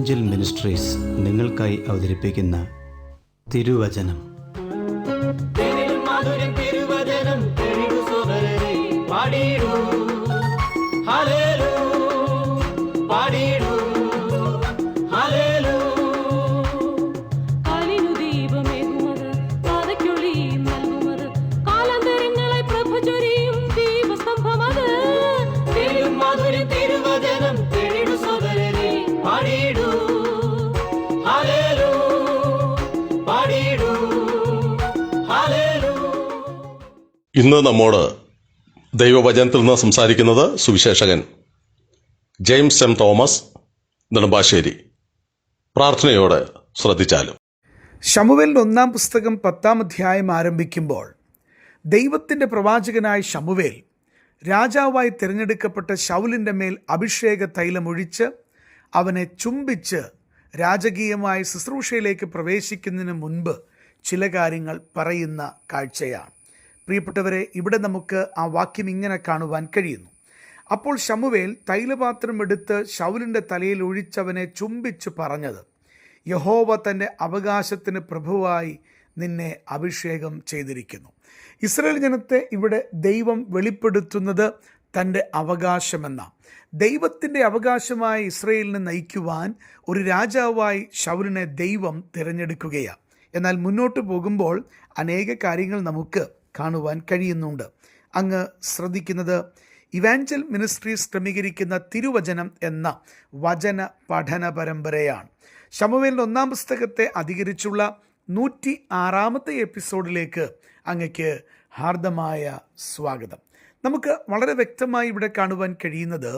Evangel ministries നിങ്ങൾക്കായി അവതരിപ്പിക്കുന്ന തിരുവചനം. ഇന്ന് നമ്മോട് ദൈവവചനത്തിൽ നിന്ന് സംസാരിക്കുന്നത് Suviseshakan James M Thomas Nedumbassery. പ്രാർത്ഥനയോടെ ശ്രദ്ധിച്ചാലും. ശമൂവേലിൻ്റെ 1-ാം പുസ്തകം 10-ാം അധ്യായം ആരംഭിക്കുമ്പോൾ ദൈവത്തിൻ്റെ പ്രവാചകനായ ശമൂവേൽ രാജാവായി തിരഞ്ഞെടുക്കപ്പെട്ട ശൗലിൻ്റെ മേൽ അഭിഷേക തൈലമൊഴിച്ച് അവനെ ചുംബിച്ച് രാജകീയമായ ശുശ്രൂഷയിലേക്ക് പ്രവേശിക്കുന്നതിന് മുൻപ് ചില കാര്യങ്ങൾ പറയുന്ന കാഴ്ചയാണ്. പ്രിയപ്പെട്ടവരെ, ഇവിടെ നമുക്ക് ആ വാക്യം ഇങ്ങനെ കാണുവാൻ കഴിയുന്നു. അപ്പോൾ ശമൂവേൽ തൈലപാത്രം എടുത്ത് ശൗലിൻ്റെ തലയിൽ ഒഴിച്ചവനെ ചുംബിച്ച് പറഞ്ഞത്, യഹോവ തൻ്റെ അവകാശത്തിന് പ്രഭുവായി നിന്നെ അഭിഷേകം ചെയ്തിരിക്കുന്നു. ഇസ്രായേൽ ജനത്തെ ഇവിടെ ദൈവം വെളിപ്പെടുത്തുന്നത് തൻ്റെ അവകാശമെന്ന, ദൈവത്തിൻ്റെ അവകാശമായ ഇസ്രായേലിനെ നയിക്കുവാൻ ഒരു രാജാവായി ശൗലിനെ ദൈവം തിരഞ്ഞെടുക്കുകയാണ്. എന്നാൽ മുന്നോട്ട് പോകുമ്പോൾ അനേക കാര്യങ്ങൾ നമുക്ക് കാണുവാൻ കഴിയുന്നുണ്ട്. അങ്ങ് ശ്രദ്ധിക്കുന്നത് ഇവാഞ്ചൽ മിനിസ്ട്രീസ് ക്രമീകരിക്കുന്ന തിരുവചനം എന്ന വചന പഠന പരമ്പരയാണ്. ശമൂവേലിൻ്റെ 1-ാം പുസ്തകത്തെ അധികരിച്ചുള്ള 106-ാമത്തെ എപ്പിസോഡിലേക്ക് അങ്ങക്ക് ഹാർദമായ സ്വാഗതം. നമുക്ക് വളരെ വ്യക്തമായി ഇവിടെ കാണുവാൻ കഴിയുന്നത്,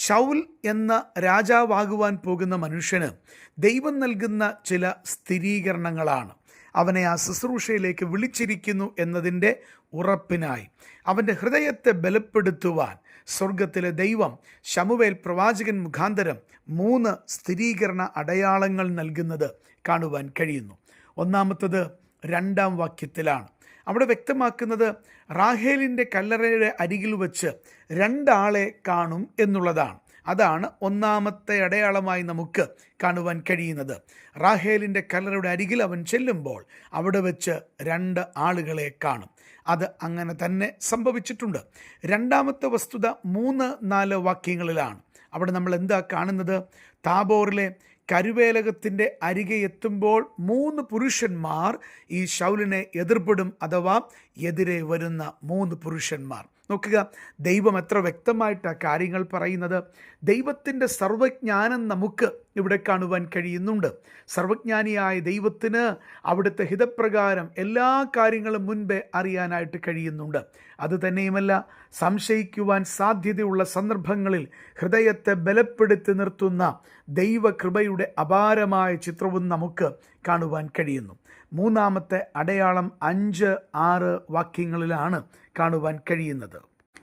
ശൗൽ എന്ന രാജാവാകുവാൻ പോകുന്ന മനുഷ്യന് ദൈവം നൽകുന്ന ചില സ്ഥിരീകരണങ്ങളാണ്. അവനെ ആ ശുശ്രൂഷയിലേക്ക് വിളിച്ചിരിക്കുന്നു എന്നതിൻ്റെ ഉറപ്പിനായി അവൻ്റെ ഹൃദയത്തെ ബലപ്പെടുത്തുവാൻ സ്വർഗത്തിലെ ദൈവം ശമൂവേൽ പ്രവാചകൻ മുഖാന്തരം 3 സ്ഥിരീകരണ അടയാളങ്ങൾ നൽകുന്നത് കാണുവാൻ കഴിയുന്നു. ഒന്നാമത്തത് 2-ാം വാക്യത്തിലാണ്. അവിടെ വ്യക്തമാക്കുന്നത് റാഹേലിൻ്റെ കല്ലറയുടെ അരികിൽ വച്ച് 2 ആളെ കാണും എന്നുള്ളതാണ്. അതാണ് 1-ാമത്തെ അടയാളമായി നമുക്ക് കാണുവാൻ കഴിയുന്നത്. റാഹേലിൻ്റെ കല്ലറയുടെ അരികിൽ അവൻ ചെല്ലുമ്പോൾ അവിടെ വെച്ച് 2 ആളുകളെ കാണും. അത് അങ്ങനെ തന്നെ സംഭവിച്ചിട്ടുണ്ട്. 2-ാമത്തെ വസ്തുത 3-4 വാക്യങ്ങളിലാണ്. അവിടെ നമ്മൾ എന്താ കാണുന്നത്? താബോറിലെ കരുവേലകത്തിൻ്റെ അരികെ എത്തുമ്പോൾ 3 പുരുഷന്മാർ ഈ ശൗലിനെ എതിർപ്പെടും, അഥവാ എതിരെ വരുന്ന 3 പുരുഷന്മാർ. നോക്കുക, ദൈവം എത്ര വ്യക്തമായിട്ടാണ് കാര്യങ്ങൾ പറയുന്നത്. ദൈവത്തിൻ്റെ സർവജ്ഞാനം നമുക്ക് ഇവിടെ കാണുവാൻ കഴിയുന്നുണ്ട്. സർവജ്ഞാനിയായ ദൈവത്തിന് അവിടുത്തെ ഹിതപ്രകാരം എല്ലാ കാര്യങ്ങളും മുൻപേ അറിയാനായിട്ട് കഴിയുന്നുണ്ട്. അതുതന്നെയുമല്ല, സംശയിക്കുവാൻ സാധ്യതയുള്ള സന്ദർഭങ്ങളിൽ ഹൃദയത്തെ ബലപ്പെടുത്തി നിർത്തുന്ന ദൈവകൃപയുടെ അപാരമായ ചിത്രവും നമുക്ക് കാണുവാൻ കഴിയുന്നു. 3-ാമത്തെ അടയാളം 5-6 വാക്യങ്ങളിലാണ് കാണുവാൻ കഴിയുന്നത്.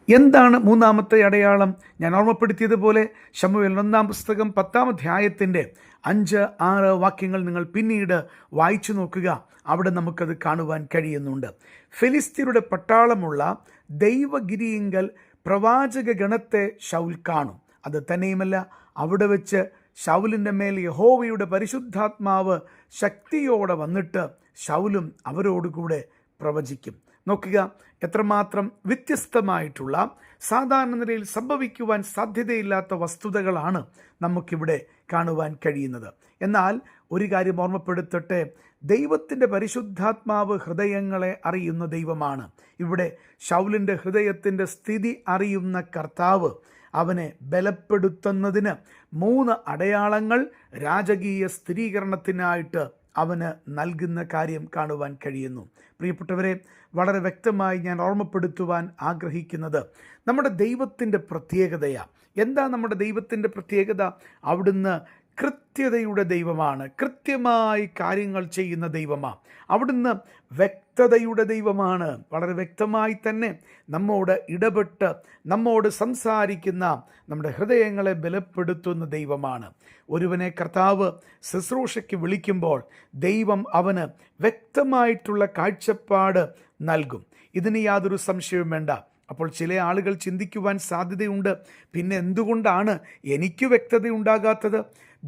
എന്താണ് 3-ാമത്തെ അടയാളം? ഞാൻ ഓർമ്മപ്പെടുത്തിയതുപോലെ ശമൂവേൽ 1-ാം പുസ്തകം 10-ാം അധ്യായത്തിൻ്റെ 5-6 വാക്യങ്ങൾ നിങ്ങൾ പിന്നീട് വായിച്ചു നോക്കുക. അവിടെ നമുക്കത് കാണുവാൻ കഴിയുന്നുണ്ട്. ഫെലിസ്ത്യരുടെ പട്ടാളമുള്ള ദൈവഗിരിയിങ്കൽ പ്രവാചക ഗണത്തെ ശൗൽ കാണും. അത് തന്നെയുമല്ല, അവിടെ വെച്ച് ശൗലിൻ്റെ മേൽ യഹോവയുടെ പരിശുദ്ധാത്മാവ് ശക്തിയോടെ വന്നിട്ട് ശൗലും അവരോടുകൂടെ പ്രവചിക്കും. നോക്കുക, എത്രമാത്രം വ്യത്യസ്തമായിട്ടുള്ള, സാധാരണ നിലയിൽ സംഭവിക്കുവാൻ സാധ്യതയില്ലാത്ത വസ്തുതകളാണ് നമുക്കിവിടെ കാണുവാൻ കഴിയുന്നത്. എന്നാൽ ഒരു കാര്യം ഓർമ്മപ്പെടുത്തട്ടെ, ദൈവത്തിൻ്റെ പരിശുദ്ധാത്മാവ് ഹൃദയങ്ങളെ അറിയുന്ന ദൈവമാണ്. ഇവിടെ ശൗലിൻ്റെ ഹൃദയത്തിൻ്റെ സ്ഥിതി അറിയുന്ന കർത്താവ് അവനെ ബലപ്പെടുത്തുന്നതിന് 3 അടയാളങ്ങൾ രാജകീയ സ്ഥിരീകരണത്തിനായിട്ട് അവന് നൽകുന്ന കാര്യം കാണുവാൻ കഴിയുന്നു. പ്രിയപ്പെട്ടവരെ, വളരെ വ്യക്തമായി ഞാൻ ഓർമ്മപ്പെടുത്തുവാൻ ആഗ്രഹിക്കുന്നത് നമ്മുടെ ദൈവത്തിൻ്റെ പ്രത്യേകതയാണ്. എന്താ നമ്മുടെ ദൈവത്തിൻ്റെ പ്രത്യേകത? അവിടുന്ന് കൃത്യതയുടെ ദൈവമാണ്. കൃത്യമായി കാര്യങ്ങൾ ചെയ്യുന്ന ദൈവമാണ്. അവിടുന്ന് വ്യക്തതയുടെ ദൈവമാണ്. വളരെ വ്യക്തമായി തന്നെ നമ്മോട് ഇടപെട്ട് നമ്മോട് സംസാരിക്കുന്ന, നമ്മുടെ ഹൃദയങ്ങളെ ബലപ്പെടുത്തുന്ന ദൈവമാണ്. ഒരുവനെ കർത്താവ് ശുശ്രൂഷയ്ക്ക് വിളിക്കുമ്പോൾ ദൈവം അവന് വ്യക്തമായിട്ടുള്ള കാഴ്ചപ്പാട് നൽകും. ഇതിന് യാതൊരു സംശയവും വേണ്ട. അപ്പോൾ ചില ആളുകൾ ചിന്തിക്കുവാൻ സാധ്യതയുണ്ട്, പിന്നെ എന്തുകൊണ്ടാണ് എനിക്ക് വ്യക്തത ഉണ്ടാകാത്തത്?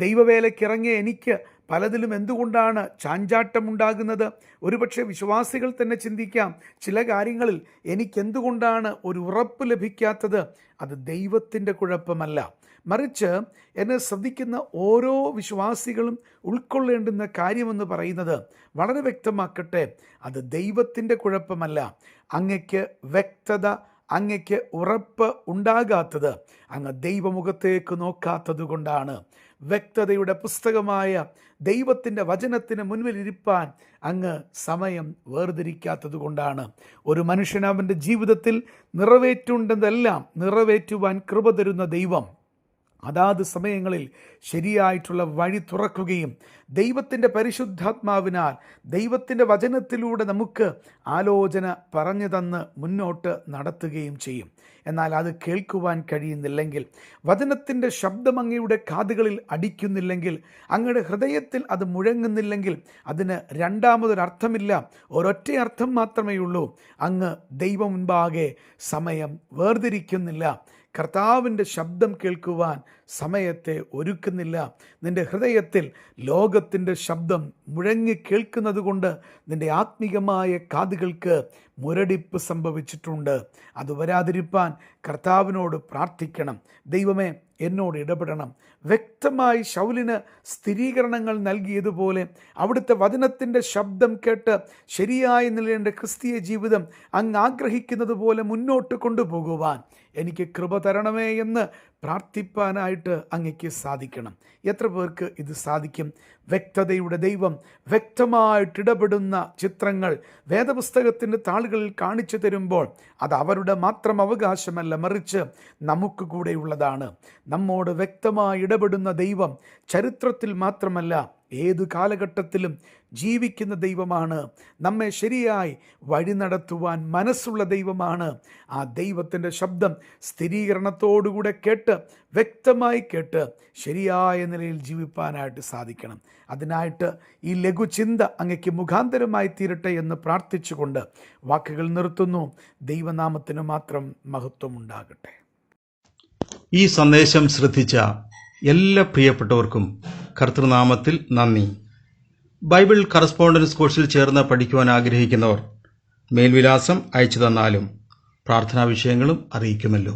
ദൈവവേലയ്ക്കിറങ്ങിയ എനിക്ക് പലതിലും എന്തുകൊണ്ടാണ് ചാഞ്ചാട്ടമുണ്ടാകുന്നത്? ഒരുപക്ഷെ വിശ്വാസികൾ തന്നെ ചിന്തിക്കാം, ചില കാര്യങ്ങളിൽ എനിക്കെന്തുകൊണ്ടാണ് ഒരു ഉറപ്പ് ലഭിക്കാത്തത്? അത് ദൈവത്തിൻ്റെ കുഴപ്പമല്ല, മറിച്ച് എന്നെ ശ്രദ്ധിക്കുന്ന ഓരോ വിശ്വാസികളും ഉൾക്കൊള്ളേണ്ടുന്ന കാര്യമെന്ന് പറയുന്നത് വളരെ വ്യക്തമാക്കട്ടെ, അത് ദൈവത്തിൻ്റെ കുഴപ്പമല്ല. അങ്ങയ്ക്ക് വ്യക്തത, അങ്ങയ്ക്ക് ഉറപ്പ് ഉണ്ടാകാത്തത് അങ്ങ് ദൈവമുഖത്തേക്ക് നോക്കാത്തത് കൊണ്ടാണ്. വ്യക്തതയുടെ പുസ്തകമായ ദൈവത്തിൻ്റെ വചനത്തിന് മുൻപിലിരിപ്പാൻ അങ്ങ് സമയം വേർതിരിക്കാത്തത് കൊണ്ടാണ്. ഒരു മനുഷ്യൻ അവൻ്റെ ജീവിതത്തിൽ നിറവേറ്റേണ്ടതെല്ലാം നിറവേറ്റുവാൻ കൃപ തരുന്ന ദൈവം അതാത് സമയങ്ങളിൽ ശരിയായിട്ടുള്ള വഴി തുറക്കുകയും ദൈവത്തിൻ്റെ പരിശുദ്ധാത്മാവിനാൽ ദൈവത്തിൻ്റെ വചനത്തിലൂടെ നമുക്ക് ആലോചന പറഞ്ഞു തന്ന് മുന്നോട്ട് നടത്തുകയും ചെയ്യും. എന്നാൽ അത് കേൾക്കുവാൻ കഴിയുന്നില്ലെങ്കിൽ, വചനത്തിൻ്റെ ശബ്ദം അങ്ങയുടെ കാതുകളിൽ അടിക്കുന്നില്ലെങ്കിൽ, അങ്ങയുടെ ഹൃദയത്തിൽ അത് മുഴങ്ങുന്നില്ലെങ്കിൽ അതിന് രണ്ടാമതൊരർത്ഥമില്ല, ഒരൊറ്റ അർത്ഥം മാത്രമേ ഉള്ളൂ. അങ്ങ് ദൈവം മുൻപാകെ സമയം വേർതിരിക്കുന്നില്ല, കർത്താവിൻ്റെ ശബ്ദം കേൾക്കുവാൻ സമയത്തെ ഒരുക്കുന്നില്ല. നിൻ്റെ ഹൃദയത്തിൽ ലോകത്തിൻ്റെ ശബ്ദം മുഴങ്ങി കേൾക്കുന്നത് കൊണ്ട് നിൻ്റെ ആത്മീകമായ കാതുകൾക്ക് മുരടിപ്പ് സംഭവിച്ചിട്ടുണ്ട്. അത് വരാതിരിപ്പാൻ കർത്താവിനോട് പ്രാർത്ഥിക്കണം. ദൈവമേ, എന്നോട് ഇടപെടണം. വ്യക്തമായി ശൗലിന് സ്ഥിരീകരണങ്ങൾ നൽകിയതുപോലെ അവിടുത്തെ വചനത്തിൻ്റെ ശബ്ദം കേട്ട് ശരിയായ നിലയുടെ ക്രിസ്തീയ ജീവിതം അങ്ങ് ആഗ്രഹിക്കുന്നത് പോലെ മുന്നോട്ട് കൊണ്ടുപോകുവാൻ എനിക്ക് കൃപ തരണമേ എന്ന് പ്രാർത്ഥിപ്പാനായിട്ട് അങ്ങയ്ക്ക് സാധിക്കണം. എത്ര പേർക്ക് ഇത് സാധിക്കും? വ്യക്തതയുടെ ദൈവം വ്യക്തമായിട്ട് ഇടപെടുന്ന ചിത്രങ്ങൾ വേദപുസ്തകത്തിൻ്റെ താളുകളിൽ കാണിച്ചു തരുമ്പോൾ അത് അവരുടെ മാത്രം അവകാശമല്ല, മറിച്ച് നമുക്ക് കൂടെയുള്ളതാണ്. നമ്മോട് വ്യക്തമായി ഇടപെടുന്ന ദൈവം ചരിത്രത്തിൽ മാത്രമല്ല ഏതു കാലഘട്ടത്തിലും ജീവിക്കുന്ന ദൈവമാണ്. നമ്മെ ശരിയായി വഴി നടത്തുവാൻ മനസ്സുള്ള ദൈവമാണ്. ആ ദൈവത്തിൻ്റെ ശബ്ദം സ്ഥിരീകരണത്തോടുകൂടെ കേട്ട് വ്യക്തമായി കേട്ട് ശരിയായ നിലയിൽ ജീവിപ്പാനായിട്ട് സാധിക്കണം. അതിനായിട്ട് ഈ ലഘുചിന്ത അങ്ങയ്ക്ക് മുഖാന്തരമായി തീരട്ടെ എന്ന് പ്രാർത്ഥിച്ചുകൊണ്ട് വാക്കുകൾ നിർത്തുന്നു. ദൈവനാമത്തിന് മാത്രം മഹത്വം ഉണ്ടാകട്ടെ. ഈ സന്ദേശം ശ്രദ്ധിച്ച എല്ലാ പ്രിയപ്പെട്ടവർക്കും കർത്തൃനാമത്തിൽ നന്ദി. ബൈബിൾ കറസ്പോണ്ടൻസ് കോഴ്സിൽ ചേർന്ന് പഠിക്കുവാൻ ആഗ്രഹിക്കുന്നവർ മേൽവിലാസം അയച്ചു തന്നാലും പ്രാർത്ഥനാ വിഷയങ്ങളും അറിയിക്കുമല്ലോ.